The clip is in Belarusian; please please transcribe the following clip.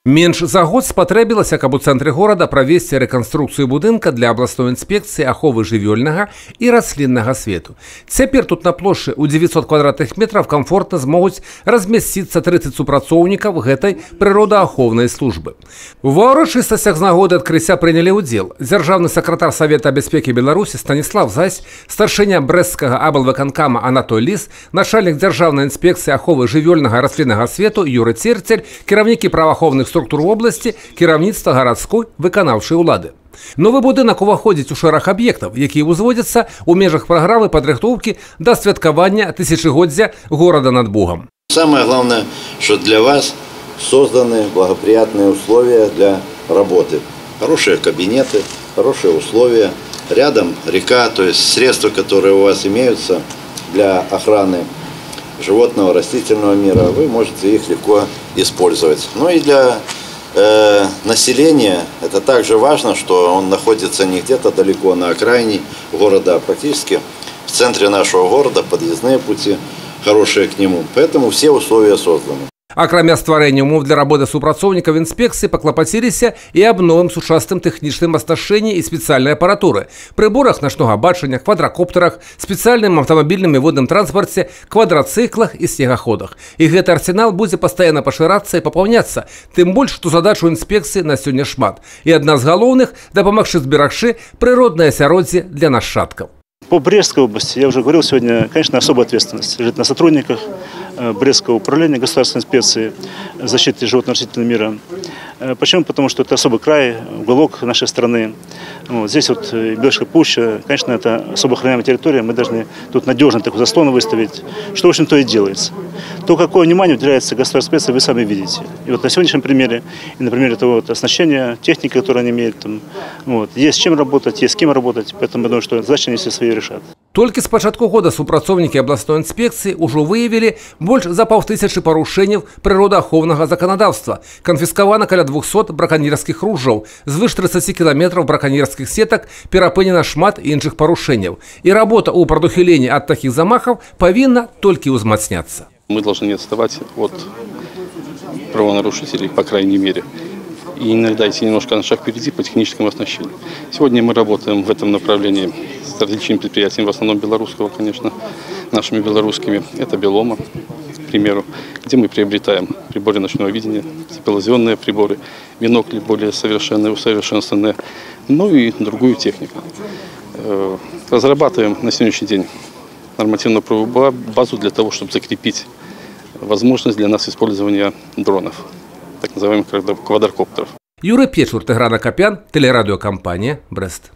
Менш за год спатрэбілася, каб у цэнтры горада правесці рэканструкцыю будынка для абласной інспекцыі аховы жывёльнага і расліннага свету. Цяпер тут на плошчы ў 900 квадратных метраў комфортна змогуць размясціцца 30 супрацоўнікаў гэтай прыродаахоўнай службы. У урачыстасцях з нагоды адкрыцця прынялі ўдзел дзяржаўны сакратар Савета бяспекі Беларусі Станіслав Зась, старшыня брэсцкага аблвыканкама Анатоль Ліс, начальнік дзяржаўнай інспекцыі аховы жывёльнага і расліннага свету Юры Церцель, кіраўнікі праваахоўных структур вобласці, кіраўніцтва гарадской выканаўчай улады. Новы будынак уваходзіць у шэраг аб'ектаў, якія ўзводзяцца ў межах праграмы падрыхтоўкі да святкавання тысячагоддзя горада над Бугом. Самое главное, что для вас созданы благоприятные условия для работы. Хорошие кабинеты, хорошие условия. Рядом река, то есть средства, которые у вас имеются для охраны животного, растительного мира, вы можете их легко использовать. Ну и для населения это также важно, что он находится не где-то далеко на окраине города, а практически в центре нашего города, подъездные пути хорошие к нему. Поэтому все условия созданы. Акрамя стварэння умоў для работы супрацоўнікаў інспекцыі паклапаціліся і аб новым сучасным тэхнічным аснашчэнні і спецыяльнай апаратуры, прыборах начнога бачання, квадракоптарах, спецыяльным аўтамабільным і водным транспарце, квадрацыклах і снегаходах. І гэты арсенал будзе пастаянна пашырацца і папаўняцца, тым больш, што задач у інспекцыі на сёння шмат. І адна з галоўных – дапамагчы зберагчы прыроднае асяроддзе для нашчадкаў. По Брестской области, я уже говорил сегодня, конечно, особая ответственность лежит на сотрудниках Брестского управления государственной инспекции защиты животно-растительного мира. Почему? Потому что это особый край, уголок нашей страны. Вот. Здесь вот Беловежская пуща, конечно, это особо охраняемая территория, мы должны тут надежно такой заслон выставить, что, в общем-то, и делается. То, какое внимание уделяется государственной инспекции, вы сами видите. И вот на сегодняшнем примере, и на примере того вот оснащения, техники, которую они имеют, там, вот, есть с чем работать, есть с кем работать, поэтому я думаю, что задачи они все свои решат. Толькі з пачатку года супрацоўнікі абласной інспекцыі ўжо выявілі больш за 5000 парушэнняў прыродаахоўнага заканадаўства. Канфіскавана каля 200 браканьерскіх ружжоў, звыш 30 кіламетраў браканьерскіх сетак, перапынена шмат іншых парушэнняў. І работа ў прадухіленні ад такіх замахаў павінна толькі ўзмацняцца. Мы должны не отставать от правонарушителей, по крайней мере. И иногда идти немножко на шаг впереди по техническому оснащению. Сегодня мы работаем в этом направлении с различными предприятиями, в основном белорусского, конечно, нашими белорусскими. Это Белома, к примеру, где мы приобретаем приборы ночного видения, тепловизионные приборы, бинокли более совершенные, усовершенствованные, ну и другую технику. Разрабатываем на сегодняшний день нормативную правовую базу для того, чтобы закрепить возможность для нас использования дронов, так называемых квадрокоптеров. Юрий Печур, Тигран Акопян, телерадиокомпания «Брест».